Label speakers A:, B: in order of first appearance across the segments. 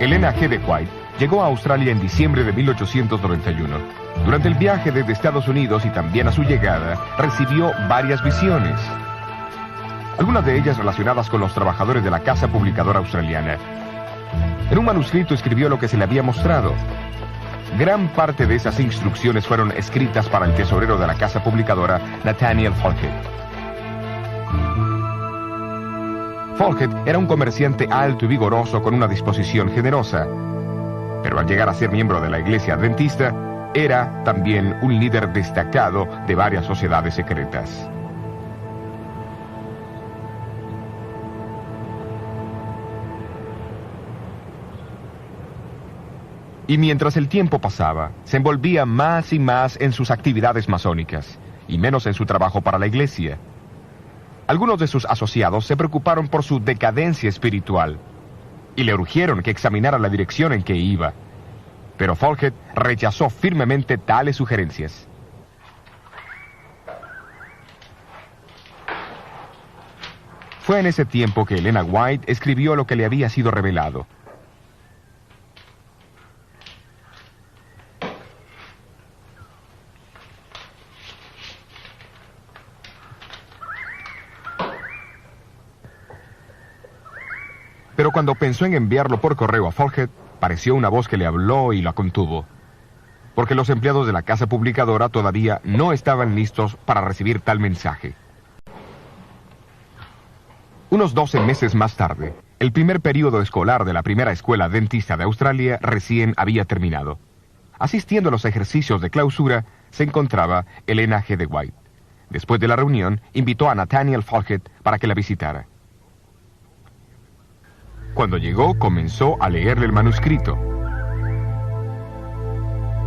A: Elena G. de White llegó a Australia en diciembre de 1891. Durante el viaje desde Estados Unidos y también a su llegada, recibió varias visiones. Algunas de ellas relacionadas con los trabajadores de la casa publicadora australiana. En un manuscrito escribió lo que se le había mostrado. Gran parte de esas instrucciones fueron escritas para el tesorero de la casa publicadora, Nathaniel Falkett. Falkett era un comerciante alto y vigoroso con una disposición generosa, pero al llegar a ser miembro de la Iglesia Adventista, era también un líder destacado de varias sociedades secretas. Y mientras el tiempo pasaba, se envolvía más y más en sus actividades masónicas, y menos en su trabajo para la Iglesia. Algunos de sus asociados se preocuparon por su decadencia espiritual, y le urgieron que examinara la dirección en que iba. Pero Falkett rechazó firmemente tales sugerencias. Fue en ese tiempo que Elena White escribió lo que le había sido revelado. Pero cuando pensó en enviarlo por correo a Falkett, pareció una voz que le habló y la contuvo, porque los empleados de la casa publicadora todavía no estaban listos para recibir tal mensaje. Unos 12 meses más tarde, el primer período escolar de la primera escuela adventista de Australia recién había terminado. Asistiendo a los ejercicios de clausura, se encontraba Elena G. de White. Después de la reunión, invitó a Nathaniel Falkett para que la visitara. Cuando llegó, comenzó a leerle el manuscrito.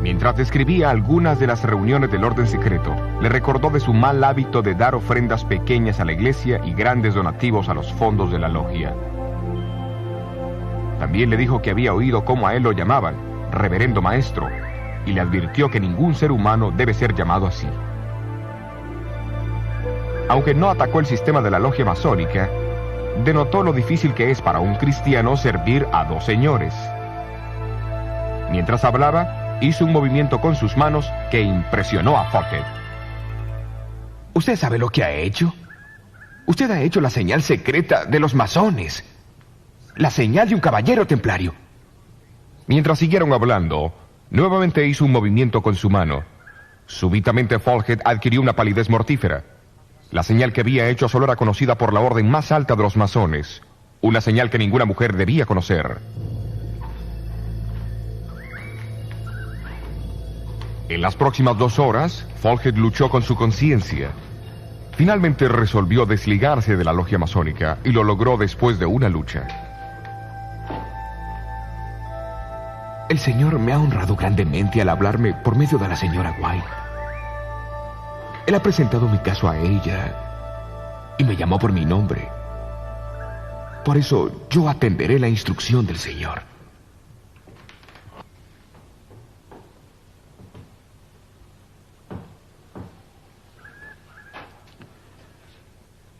A: Mientras describía algunas de las reuniones del orden secreto, le recordó de su mal hábito de dar ofrendas pequeñas a la iglesia y grandes donativos a los fondos de la logia. También le dijo que había oído cómo a él lo llamaban, reverendo maestro, y le advirtió que ningún ser humano debe ser llamado así. Aunque no atacó el sistema de la logia masónica, denotó lo difícil que es para un cristiano servir a dos señores. Mientras hablaba, hizo un movimiento con sus manos que impresionó a Falkett.
B: ¿Usted sabe lo que ha hecho? Usted ha hecho la señal secreta de los masones. La señal de un caballero templario.
A: Mientras siguieron hablando, nuevamente hizo un movimiento con su mano. Súbitamente Falkett adquirió una palidez mortífera. La señal que había hecho solo era conocida por la orden más alta de los masones, una señal que ninguna mujer debía conocer. En las próximas 2 horas, Falkett luchó con su conciencia. Finalmente resolvió desligarse de la logia masónica y lo logró después de una lucha.
B: El Señor me ha honrado grandemente al hablarme por medio de la señora White. Él ha presentado mi caso a ella y me llamó por mi nombre. Por eso yo atenderé la instrucción del Señor.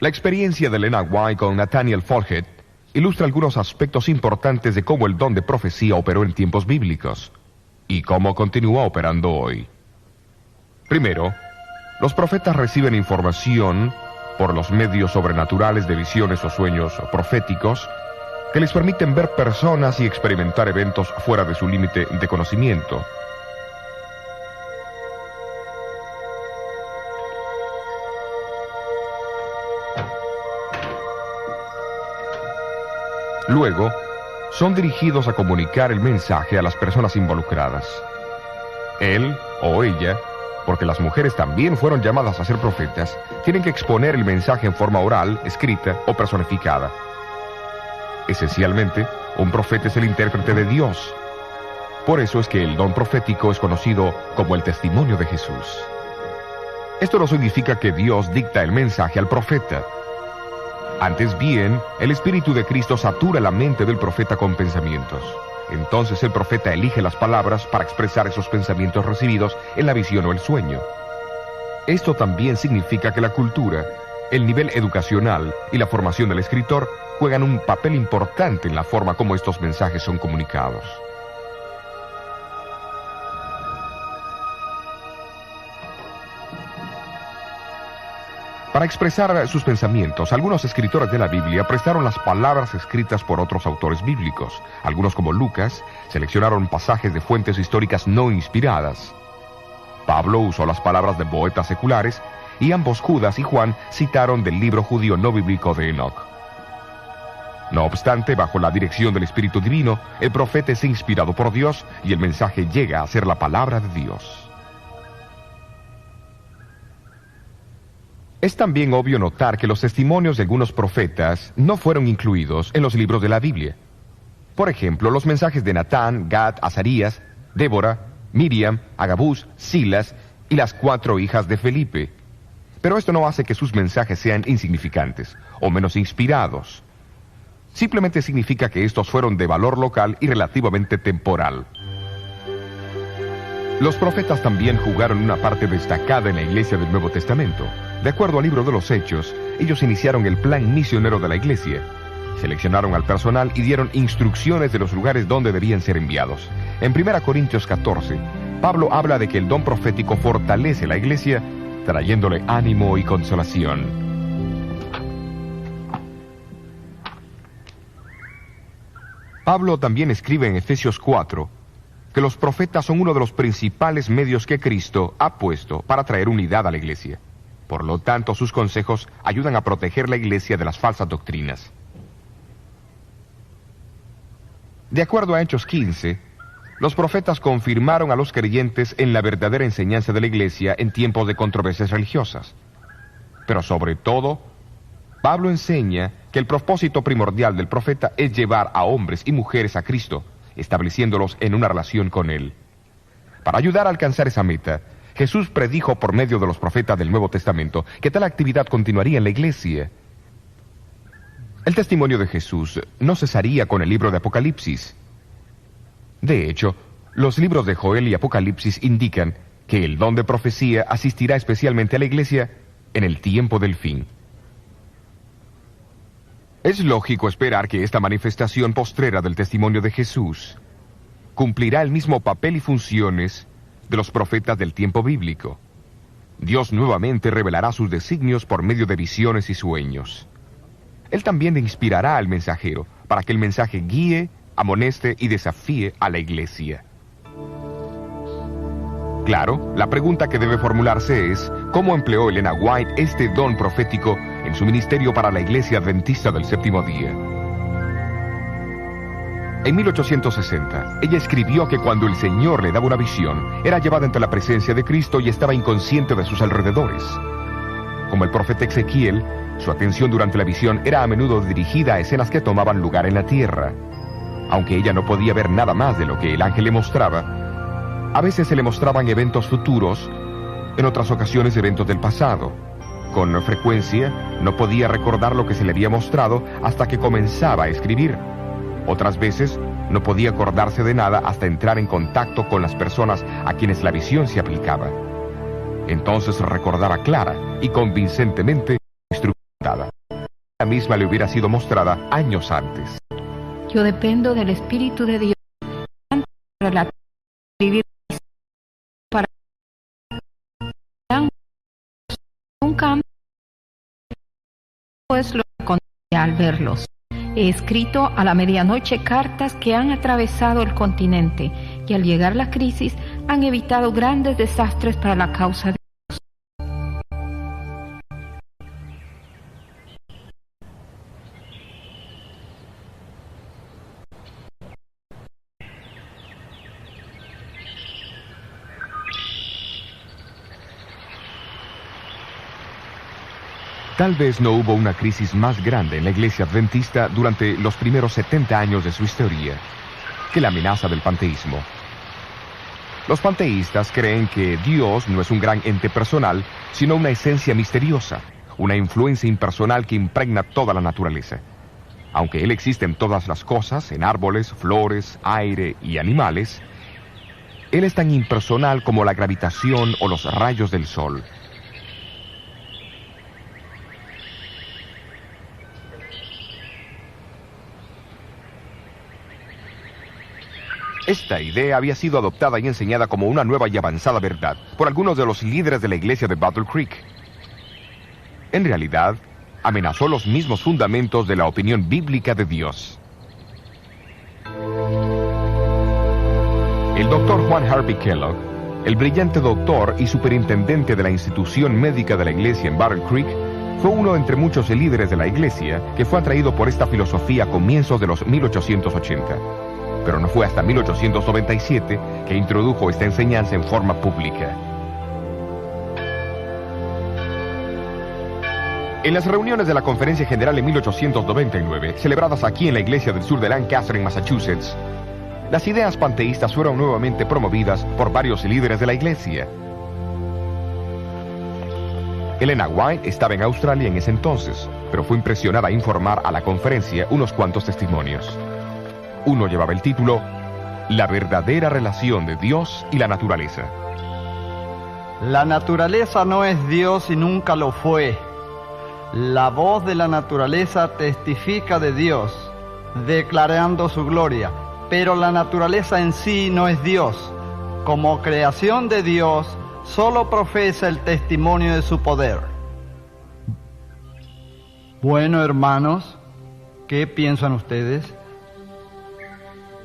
A: La experiencia de Elena White con Nathaniel Falkett ilustra algunos aspectos importantes de cómo el don de profecía operó en tiempos bíblicos y cómo continúa operando hoy. Primero, los profetas reciben información por los medios sobrenaturales de visiones o sueños proféticos que les permiten ver personas y experimentar eventos fuera de su límite de conocimiento. Luego, son dirigidos a comunicar el mensaje a las personas involucradas. Él o ella, porque las mujeres también fueron llamadas a ser profetas, tienen que exponer el mensaje en forma oral, escrita o personificada. Esencialmente, un profeta es el intérprete de Dios. Por eso es que el don profético es conocido como el testimonio de Jesús. Esto no significa que Dios dicta el mensaje al profeta. Antes bien, el Espíritu de Cristo satura la mente del profeta con pensamientos. Entonces el profeta elige las palabras para expresar esos pensamientos recibidos en la visión o el sueño. Esto también significa que la cultura, el nivel educacional y la formación del escritor juegan un papel importante en la forma como estos mensajes son comunicados. Para expresar sus pensamientos, algunos escritores de la Biblia prestaron las palabras escritas por otros autores bíblicos. Algunos, como Lucas, seleccionaron pasajes de fuentes históricas no inspiradas. Pablo usó las palabras de poetas seculares, y ambos, Judas y Juan, citaron del libro judío no bíblico de Enoch. No obstante, bajo la dirección del Espíritu Divino, el profeta es inspirado por Dios y el mensaje llega a ser la palabra de Dios. Es también obvio notar que los testimonios de algunos profetas no fueron incluidos en los libros de la Biblia. Por ejemplo, los mensajes de Natán, Gad, Azarías, Débora, Miriam, Agabús, Silas y las 4 hijas de Felipe. Pero esto no hace que sus mensajes sean insignificantes o menos inspirados. Simplemente significa que estos fueron de valor local y relativamente temporal. Los profetas también jugaron una parte destacada en la iglesia del Nuevo Testamento. De acuerdo al libro de los Hechos, ellos iniciaron el plan misionero de la iglesia. Seleccionaron al personal y dieron instrucciones de los lugares donde debían ser enviados. En 1 Corintios 14, Pablo habla de que el don profético fortalece la iglesia, trayéndole ánimo y consolación. Pablo también escribe en Efesios 4 que los profetas son uno de los principales medios que Cristo ha puesto para traer unidad a la iglesia. Por lo tanto, sus consejos ayudan a proteger la iglesia de las falsas doctrinas. De acuerdo a Hechos 15, los profetas confirmaron a los creyentes en la verdadera enseñanza de la iglesia en tiempos de controversias religiosas. Pero sobre todo, Pablo enseña que el propósito primordial del profeta es llevar a hombres y mujeres a Cristo, estableciéndolos en una relación con Él. Para ayudar a alcanzar esa meta, Jesús predijo por medio de los profetas del Nuevo Testamento que tal actividad continuaría en la iglesia. El testimonio de Jesús no cesaría con el libro de Apocalipsis. De hecho, los libros de Joel y Apocalipsis indican que el don de profecía asistirá especialmente a la iglesia en el tiempo del fin. Es lógico esperar que esta manifestación postrera del testimonio de Jesús cumplirá el mismo papel y funciones de los profetas del tiempo bíblico. Dios nuevamente revelará sus designios por medio de visiones y sueños. Él también inspirará al mensajero para que el mensaje guíe, amoneste y desafíe a la iglesia. Claro, la pregunta que debe formularse es, ¿cómo empleó Elena White este don profético en su ministerio para la Iglesia Adventista del Séptimo Día? En 1860, ella escribió que cuando el Señor le daba una visión, era llevada ante la presencia de Cristo y estaba inconsciente de sus alrededores. Como el profeta Ezequiel, su atención durante la visión era a menudo dirigida a escenas que tomaban lugar en la tierra. Aunque ella no podía ver nada más de lo que el ángel le mostraba, a veces se le mostraban eventos futuros, en otras ocasiones eventos del pasado. Con frecuencia, no podía recordar lo que se le había mostrado hasta que comenzaba a escribir. Otras veces, no podía acordarse de nada hasta entrar en contacto con las personas a quienes la visión se aplicaba. Entonces recordaba clara y convincentemente instrumentada. La misma le hubiera sido mostrada años antes.
C: Yo dependo del Espíritu de Dios para escribir para un cambio, pues lo encontré al verlos. He escrito a la medianoche cartas que han atravesado el continente y al llegar la crisis han evitado grandes desastres para la causa de Dios.
A: Tal vez no hubo una crisis más grande en la iglesia adventista durante los primeros 70 años de su historia que la amenaza del panteísmo. Los panteístas creen que Dios no es un gran ente personal, sino una esencia misteriosa, una influencia impersonal que impregna toda la naturaleza. Aunque Él existe en todas las cosas, en árboles, flores, aire y animales, Él es tan impersonal como la gravitación o los rayos del sol. Esta idea había sido adoptada y enseñada como una nueva y avanzada verdad por algunos de los líderes de la iglesia de Battle Creek. En realidad, amenazó los mismos fundamentos de la opinión bíblica de Dios. El doctor Juan Harvey Kellogg, el brillante doctor y superintendente de la institución médica de la iglesia en Battle Creek, fue uno entre muchos líderes de la iglesia que fue atraído por esta filosofía a comienzos de los 1880. Pero no fue hasta 1897 que introdujo esta enseñanza en forma pública. En las reuniones de la Conferencia General en 1899, celebradas aquí en la iglesia del sur de Lancaster, en Massachusetts, las ideas panteístas fueron nuevamente promovidas por varios líderes de la iglesia. Elena White estaba en Australia en ese entonces, pero fue impresionada a informar a la conferencia unos cuantos testimonios. Uno llevaba el título La verdadera relación de Dios y la naturaleza.
D: La naturaleza no es Dios y nunca lo fue. La voz de la naturaleza testifica de Dios, declarando su gloria, pero la naturaleza en sí no es Dios. Como creación de Dios, solo profesa el testimonio de su poder. Bueno, hermanos, ¿qué piensan ustedes?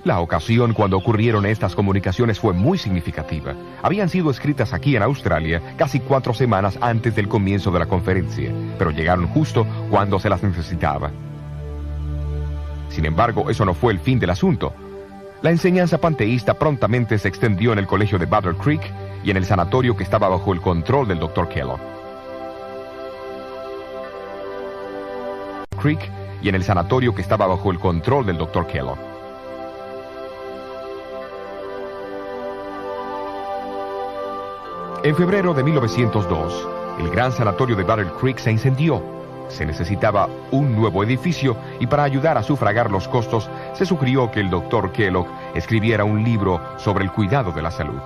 A: La ocasión cuando ocurrieron estas comunicaciones fue muy significativa. Habían sido escritas aquí en Australia casi 4 semanas antes del comienzo de la conferencia, pero llegaron justo cuando se las necesitaba. Sin embargo, eso no fue el fin del asunto. La enseñanza panteísta prontamente se extendió en el colegio de Battle Creek y en el sanatorio que estaba bajo el control del Dr. Kellogg. En febrero de 1902, el gran sanatorio de Battle Creek se incendió. Se necesitaba un nuevo edificio y para ayudar a sufragar los costos, se sugirió que el Dr. Kellogg escribiera un libro sobre el cuidado de la salud.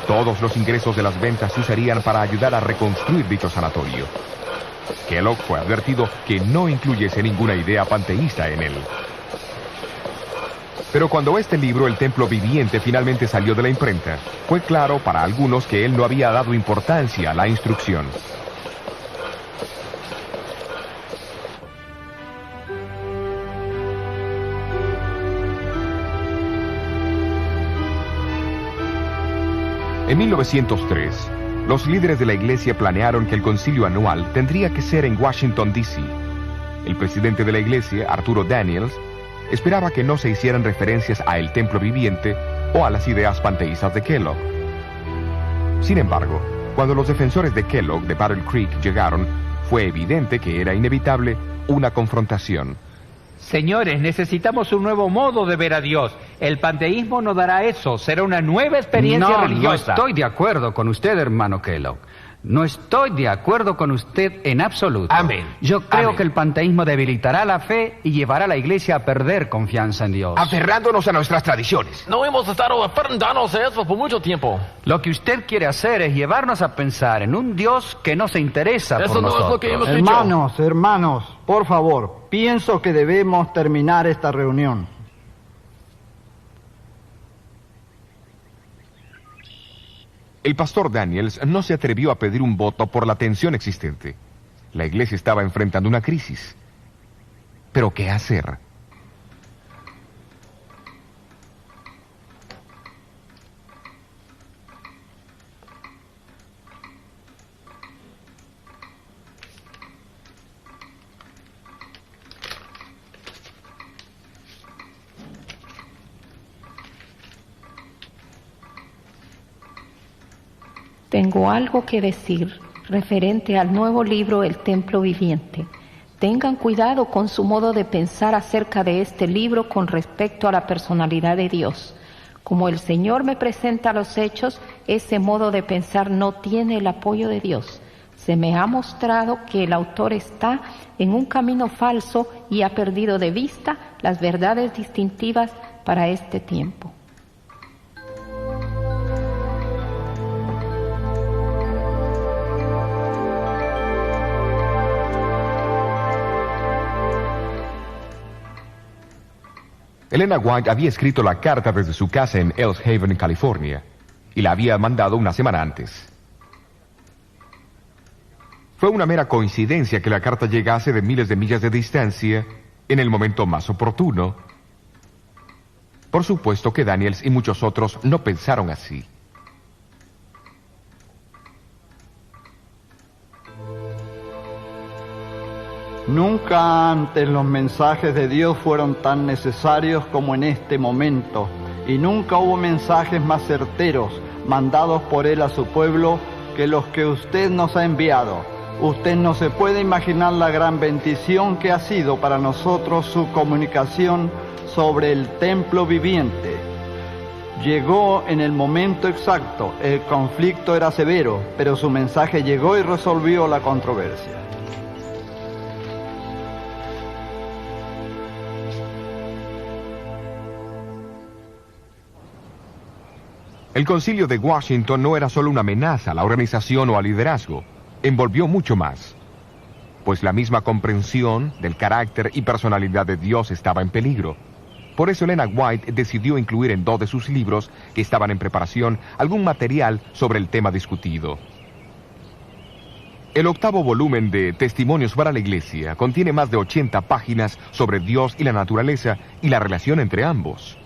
A: Todos los ingresos de las ventas se usarían para ayudar a reconstruir dicho sanatorio. Kellogg fue advertido que no incluyese ninguna idea panteísta en él. Pero cuando este libro, El Templo Viviente, finalmente salió de la imprenta, fue claro para algunos que él no había dado importancia a la instrucción. En 1903, los líderes de la iglesia planearon que el concilio anual tendría que ser en Washington, D.C. El presidente de la iglesia, Arturo Daniels, esperaba que no se hicieran referencias a El Templo Viviente o a las ideas panteístas de Kellogg. Sin embargo, cuando los defensores de Kellogg de Battle Creek llegaron, fue evidente que era inevitable una confrontación.
E: Señores, necesitamos un nuevo modo de ver a Dios. El panteísmo no dará eso, será una nueva experiencia religiosa.
F: No estoy de acuerdo con usted, hermano Kellogg. No estoy de acuerdo con usted en absoluto.
B: Amén.
F: Yo creo
B: Amén.
F: que el panteísmo debilitará la fe y llevará a la iglesia a perder confianza en Dios.
B: Aferrándonos a nuestras tradiciones.
G: No hemos estado aferrándonos a eso por mucho tiempo.
F: Lo que usted quiere hacer es llevarnos a pensar en un Dios que no se interesa
G: Eso
F: por
G: no es
F: nosotros.
G: lo que hemos
D: Hermanos, por favor, pienso que debemos terminar esta reunión.
A: El pastor Daniels no se atrevió a pedir un voto por la tensión existente. La iglesia estaba enfrentando una crisis. ¿Pero qué hacer?
C: Tengo algo que decir referente al nuevo libro El Templo Viviente. Tengan cuidado con su modo de pensar acerca de este libro con respecto a la personalidad de Dios. Como el Señor me presenta los hechos, ese modo de pensar no tiene el apoyo de Dios. Se me ha mostrado que el autor está en un camino falso y ha perdido de vista las verdades distintivas para este tiempo.
A: Elena White había escrito la carta desde su casa en Ells Haven, California, y la había mandado una semana antes. Fue una mera coincidencia que la carta llegase de miles de millas de distancia en el momento más oportuno. Por supuesto que Daniels y muchos otros no pensaron así.
D: Nunca antes los mensajes de Dios fueron tan necesarios como en este momento, y nunca hubo mensajes más certeros mandados por Él a su pueblo que los que usted nos ha enviado. Usted no se puede imaginar la gran bendición que ha sido para nosotros su comunicación sobre el templo viviente. Llegó en el momento exacto. El conflicto era severo, pero su mensaje llegó y resolvió la controversia.
A: El concilio de Washington no era solo una amenaza a la organización o al liderazgo, envolvió mucho más, pues la misma comprensión del carácter y personalidad de Dios estaba en peligro. Por eso Elena White decidió incluir en 2 de sus libros, que estaban en preparación, algún material sobre el tema discutido. El 8º volumen de Testimonios para la Iglesia contiene más de 80 páginas sobre Dios y la naturaleza y la relación entre ambos.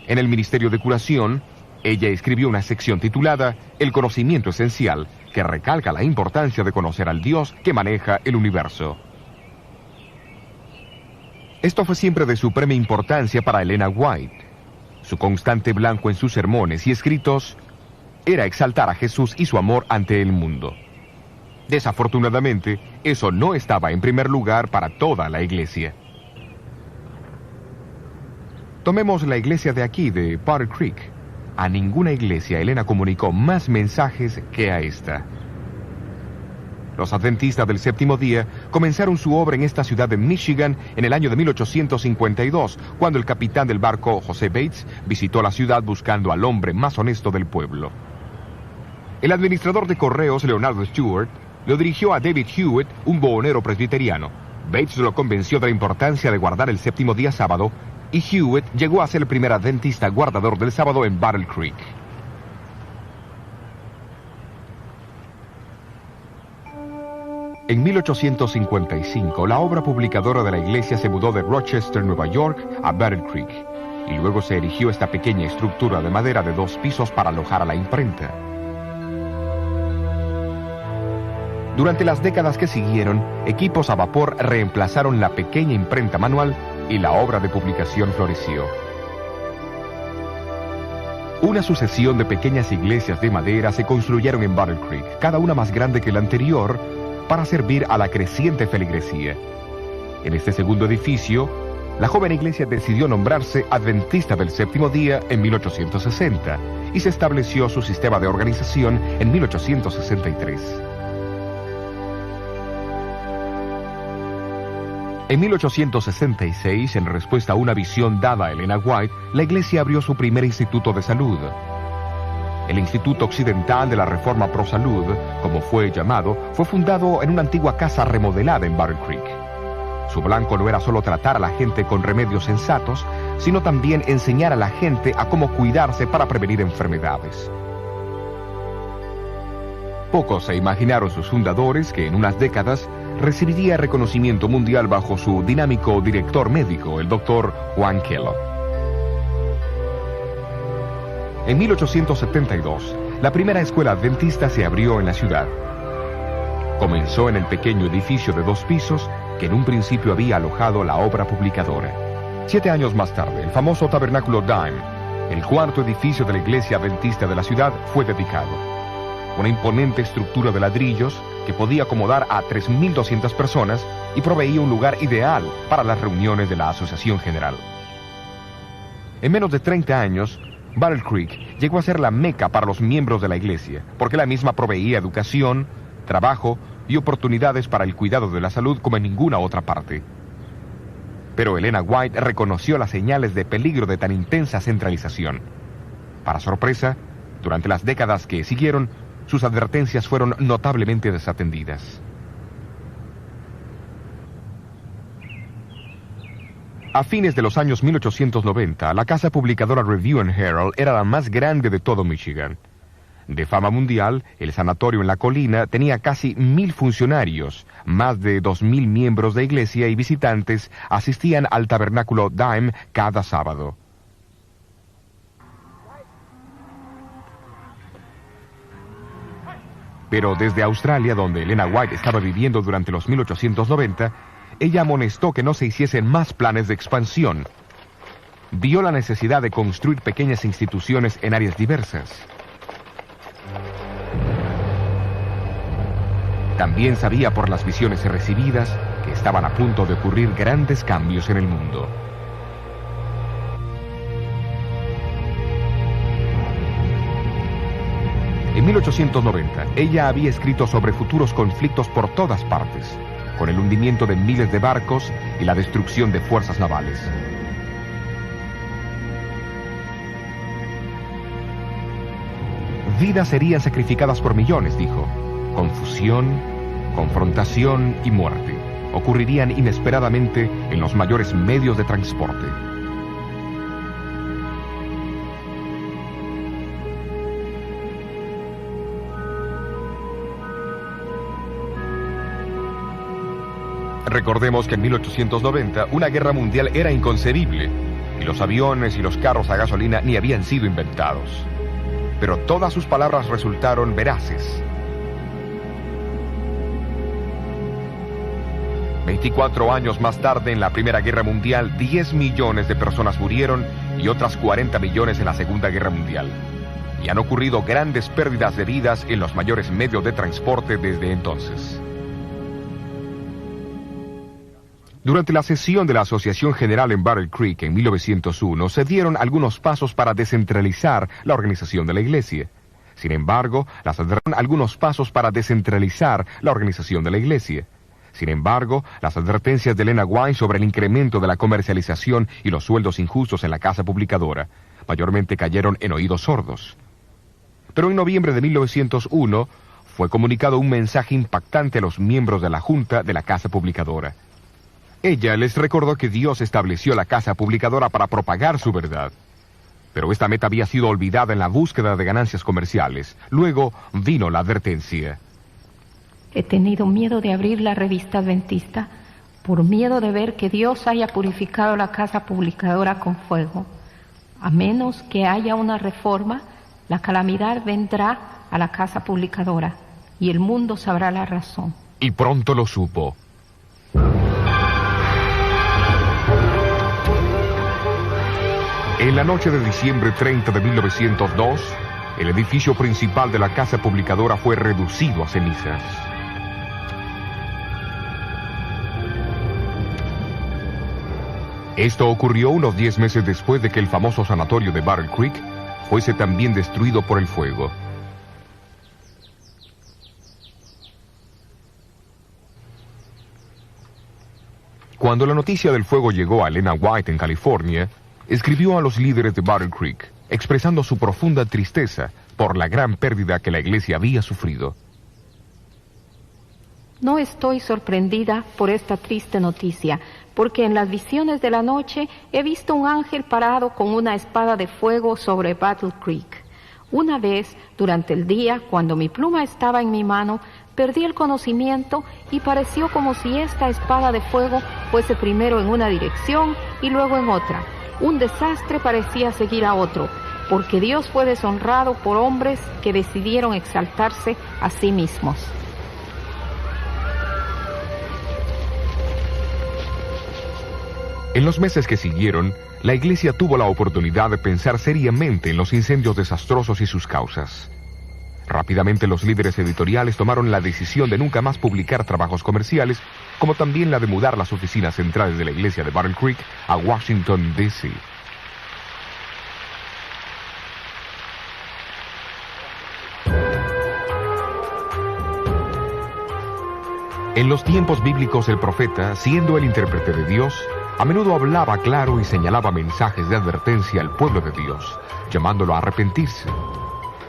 A: En el Ministerio de Curación, ella escribió una sección titulada El conocimiento esencial, que recalca la importancia de conocer al Dios que maneja el universo. Esto fue siempre de suprema importancia para Elena White. Su constante blanco en sus sermones y escritos era exaltar a Jesús y su amor ante el mundo. Desafortunadamente, eso no estaba en primer lugar para toda la iglesia. Tomemos la iglesia de aquí, de Battle Creek. A ninguna iglesia Elena comunicó más mensajes que a esta. Los adventistas del séptimo día comenzaron su obra en esta ciudad de Michigan en el año de 1852, cuando el capitán del barco, José Bates, visitó la ciudad buscando al hombre más honesto del pueblo. El administrador de correos, Leonardo Stewart, lo dirigió a David Hewitt, un buhonero presbiteriano. Bates lo convenció de la importancia de guardar el séptimo día sábado, y Hewitt llegó a ser el primer adventista guardador del sábado en Battle Creek. En 1855, la obra publicadora de la iglesia se mudó de Rochester, Nueva York, a Battle Creek, y luego se erigió esta pequeña estructura de madera de 2 pisos para alojar a la imprenta. Durante las décadas que siguieron, equipos a vapor reemplazaron la pequeña imprenta manual y la obra de publicación floreció. Una sucesión de pequeñas iglesias de madera se construyeron en Battle Creek, cada una más grande que la anterior, para servir a la creciente feligresía. En este segundo edificio, la joven iglesia decidió nombrarse Adventista del Séptimo Día en 1860 y se estableció su sistema de organización en 1863. En 1866, en respuesta a una visión dada a Elena White, la iglesia abrió su primer instituto de salud. El Instituto Occidental de la Reforma Pro Salud, como fue llamado, fue fundado en una antigua casa remodelada en Battle Creek. Su blanco no era solo tratar a la gente con remedios sensatos, sino también enseñar a la gente a cómo cuidarse para prevenir enfermedades. Pocos se imaginaron sus fundadores que en unas décadas recibiría reconocimiento mundial bajo su dinámico director médico, el Dr. Juan Kellogg. En 1872, la primera escuela adventista se abrió en la ciudad. Comenzó en el pequeño edificio de 2 pisos que en un principio había alojado la obra publicadora. 7 años más tarde, el famoso tabernáculo Dime, el 4º edificio de la iglesia adventista de la ciudad, fue dedicado. Una imponente estructura de ladrillos que podía acomodar a 3.200 personas y proveía un lugar ideal para las reuniones de la Asociación General. En menos de 30 años, Battle Creek llegó a ser la meca para los miembros de la iglesia, porque la misma proveía educación, trabajo y oportunidades para el cuidado de la salud como en ninguna otra parte. Pero Elena White reconoció las señales de peligro de tan intensa centralización. Para sorpresa, durante las décadas que siguieron, sus advertencias fueron notablemente desatendidas. A fines de los años 1890, la casa publicadora Review and Herald era la más grande de todo Michigan. De fama mundial, el sanatorio en la colina tenía casi 1,000 funcionarios, más de 2,000 miembros de iglesia y visitantes asistían al tabernáculo Dime cada sábado. Pero desde Australia, donde Elena White estaba viviendo durante los 1890, ella amonestó que no se hiciesen más planes de expansión. Vio la necesidad de construir pequeñas instituciones en áreas diversas. También sabía por las visiones recibidas que estaban a punto de ocurrir grandes cambios en el mundo. En 1890, ella había escrito sobre futuros conflictos por todas partes, con el hundimiento de miles de barcos y la destrucción de fuerzas navales. Vidas serían sacrificadas por millones, dijo. Confusión, confrontación y muerte ocurrirían inesperadamente en los mayores medios de transporte. Recordemos que en 1890 una guerra mundial era inconcebible y los aviones y los carros a gasolina ni habían sido inventados. Pero todas sus palabras resultaron veraces. 24 años más tarde, en la Primera Guerra Mundial, 10 millones de personas murieron y otras 40 millones en la Segunda Guerra Mundial. Y han ocurrido grandes pérdidas de vidas en los mayores medios de transporte desde entonces. Durante la sesión de la Asociación General en Battle Creek en 1901, se dieron algunos pasos para descentralizar la organización de la Iglesia. Sin embargo, las advertencias de Elena White sobre el incremento de la comercialización y los sueldos injustos en la casa publicadora mayormente cayeron en oídos sordos. Pero en noviembre de 1901 fue comunicado un mensaje impactante a los miembros de la Junta de la casa publicadora. Ella les recordó que Dios estableció la casa publicadora para propagar su verdad. Pero esta meta había sido olvidada en la búsqueda de ganancias comerciales. Luego vino la advertencia.
C: He tenido miedo de abrir la revista adventista por miedo de ver que Dios haya purificado la casa publicadora con fuego. A menos que haya una reforma, la calamidad vendrá a la casa publicadora y el mundo sabrá la razón.
A: Y pronto lo supo. En la noche de diciembre 30 de 1902, el edificio principal de la casa publicadora fue reducido a cenizas. Esto ocurrió unos 10 meses después de que el famoso sanatorio de Battle Creek fuese también destruido por el fuego. Cuando la noticia del fuego llegó a Elena White en California, escribió a los líderes de Battle Creek, expresando su profunda tristeza por la gran pérdida que la iglesia había sufrido.
C: No estoy sorprendida por esta triste noticia, porque en las visiones de la noche he visto un ángel parado con una espada de fuego sobre Battle Creek. Una vez, durante el día, cuando mi pluma estaba en mi mano, perdí el conocimiento y pareció como si esta espada de fuego fuese primero en una dirección y luego en otra. Un desastre parecía seguir a otro, porque Dios fue deshonrado por hombres que decidieron exaltarse a sí mismos.
A: En los meses que siguieron, la iglesia tuvo la oportunidad de pensar seriamente en los incendios desastrosos y sus causas. Rápidamente los líderes editoriales tomaron la decisión de nunca más publicar trabajos comerciales, como también la de mudar las oficinas centrales de la iglesia de Battle Creek a Washington, D.C. En los tiempos bíblicos, el profeta, siendo el intérprete de Dios, a menudo hablaba claro y señalaba mensajes de advertencia al pueblo de Dios, llamándolo a arrepentirse.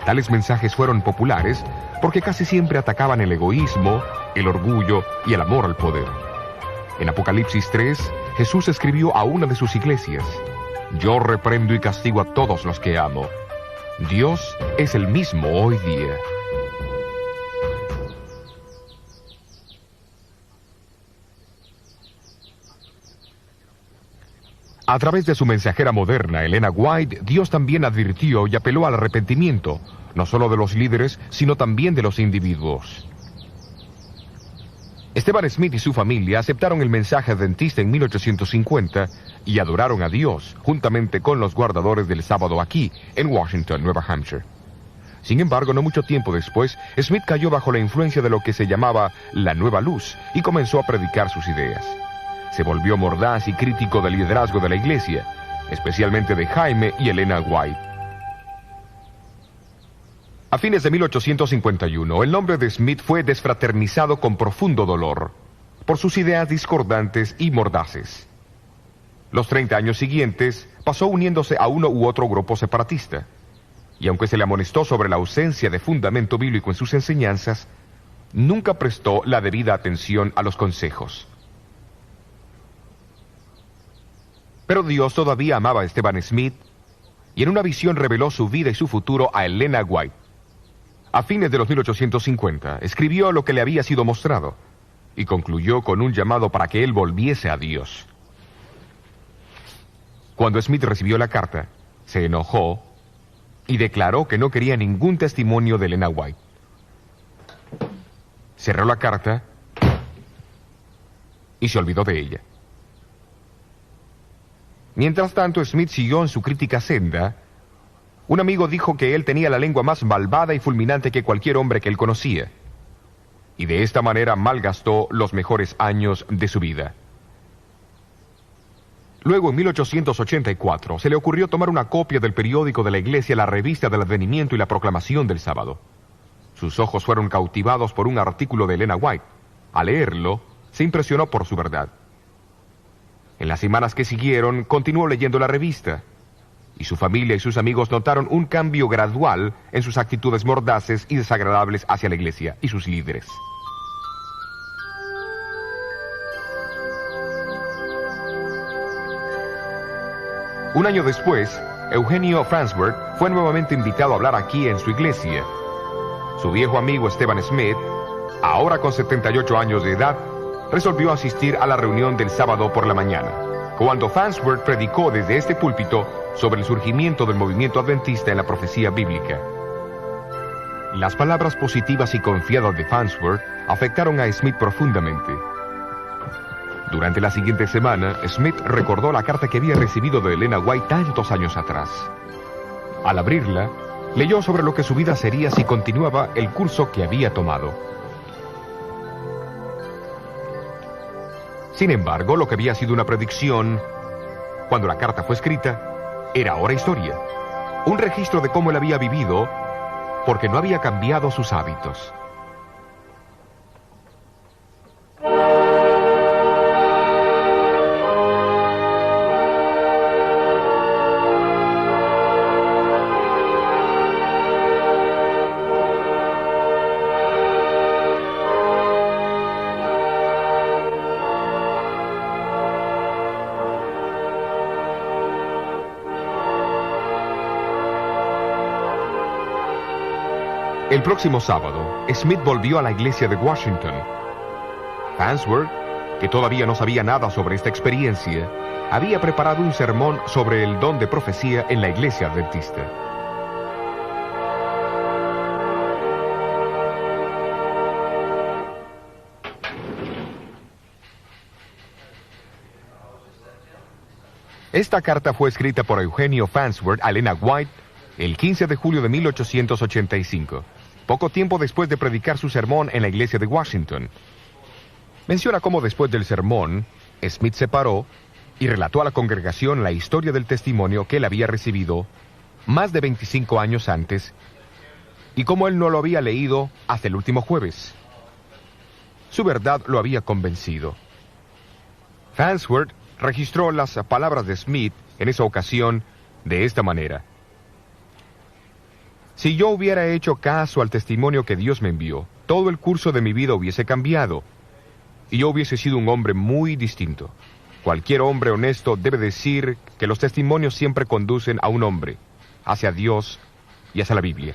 A: Tales mensajes fueron populares porque casi siempre atacaban el egoísmo, el orgullo y el amor al poder. En Apocalipsis 3, Jesús escribió a una de sus iglesias: yo reprendo y castigo a todos los que amo. Dios es el mismo hoy día. A través de su mensajera moderna, Elena White, Dios también advirtió y apeló al arrepentimiento, no solo de los líderes, sino también de los individuos. Esteban Smith y su familia aceptaron el mensaje adventista en 1850 y adoraron a Dios, juntamente con los guardadores del sábado aquí, en Washington, Nueva Hampshire. Sin embargo, no mucho tiempo después, Smith cayó bajo la influencia de lo que se llamaba la Nueva Luz y comenzó a predicar sus ideas. Se volvió mordaz y crítico del liderazgo de la iglesia, especialmente de Jaime y Elena White. A fines de 1851, el nombre de Smith fue desfraternizado con profundo dolor por sus ideas discordantes y mordaces. Los 30 años siguientes pasó uniéndose a uno u otro grupo separatista, y aunque se le amonestó sobre la ausencia de fundamento bíblico en sus enseñanzas, nunca prestó la debida atención a los consejos. Pero Dios todavía amaba a Esteban Smith, y en una visión reveló su vida y su futuro a Elena White. A fines de los 1850, escribió lo que le había sido mostrado, y concluyó con un llamado para que él volviese a Dios. Cuando Smith recibió la carta, se enojó y declaró que no quería ningún testimonio de Elena White. Cerró la carta y se olvidó de ella. Mientras tanto, Smith siguió en su crítica senda. Un amigo dijo que él tenía la lengua más malvada y fulminante que cualquier hombre que él conocía, y de esta manera malgastó los mejores años de su vida. Luego, en 1884, se le ocurrió tomar una copia del periódico de la iglesia, la Revista del Advenimiento y la Proclamación del Sábado. Sus ojos fueron cautivados por un artículo de Elena White. Al leerlo, se impresionó por su verdad. En las semanas que siguieron, continuó leyendo la revista, y su familia y sus amigos notaron un cambio gradual en sus actitudes mordaces y desagradables hacia la iglesia y sus líderes. Un año después, Eugenio Farnsworth fue nuevamente invitado a hablar aquí en su iglesia. Su viejo amigo Esteban Smith, ahora con 78 años de edad, resolvió asistir a la reunión del sábado por la mañana, cuando Farnsworth predicó desde este púlpito sobre el surgimiento del movimiento adventista en la profecía bíblica. Las palabras positivas y confiadas de Farnsworth afectaron a Smith profundamente. Durante la siguiente semana, Smith recordó la carta que había recibido de Elena White tantos años atrás. Al abrirla, leyó sobre lo que su vida sería si continuaba el curso que había tomado. Sin embargo, lo que había sido una predicción, cuando la carta fue escrita, era ahora historia. Un registro de cómo él había vivido, porque no había cambiado sus hábitos. El próximo sábado, Smith volvió a la iglesia de Washington. Farnsworth, que todavía no sabía nada sobre esta experiencia, había preparado un sermón sobre el don de profecía en la iglesia adventista. Esta carta fue escrita por Eugenio Farnsworth a Elena White el 15 de julio de 1885. Poco tiempo después de predicar su sermón en la iglesia de Washington. Menciona cómo después del sermón, Smith se paró y relató a la congregación la historia del testimonio que él había recibido más de 25 años antes y cómo él no lo había leído hasta el último jueves. Su verdad lo había convencido. Farnsworth registró las palabras de Smith en esa ocasión de esta manera: si yo hubiera hecho caso al testimonio que Dios me envió, todo el curso de mi vida hubiese cambiado, y yo hubiese sido un hombre muy distinto. Cualquier hombre honesto debe decir que los testimonios siempre conducen a un hombre, hacia Dios y hacia la Biblia.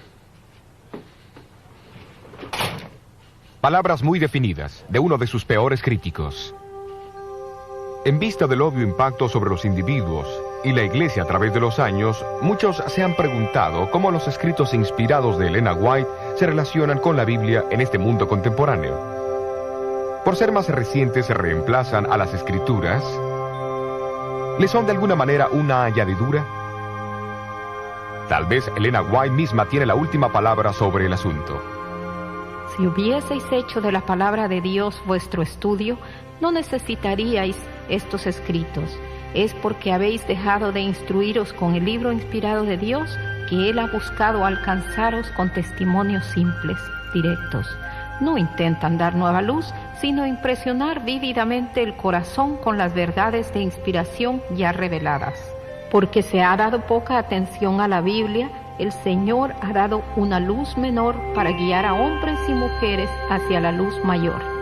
A: Palabras muy definidas de uno de sus peores críticos. En vista del obvio impacto sobre los individuos y la Iglesia a través de los años, muchos se han preguntado cómo los escritos inspirados de Elena White se relacionan con la Biblia en este mundo contemporáneo. Por ser más recientes, se reemplazan a las Escrituras. ¿Le son de alguna manera una añadidura? Tal vez Elena White misma tiene la última palabra sobre el asunto.
C: Si hubieseis hecho de la palabra de Dios vuestro estudio, no necesitaríais estos escritos. Es porque habéis dejado de instruiros con el libro inspirado de Dios que Él ha buscado alcanzaros con testimonios simples, directos. No intentan dar nueva luz, sino impresionar vívidamente el corazón con las verdades de inspiración ya reveladas. Porque se ha dado poca atención a la Biblia, el Señor ha dado una luz menor para guiar a hombres y mujeres hacia la luz mayor.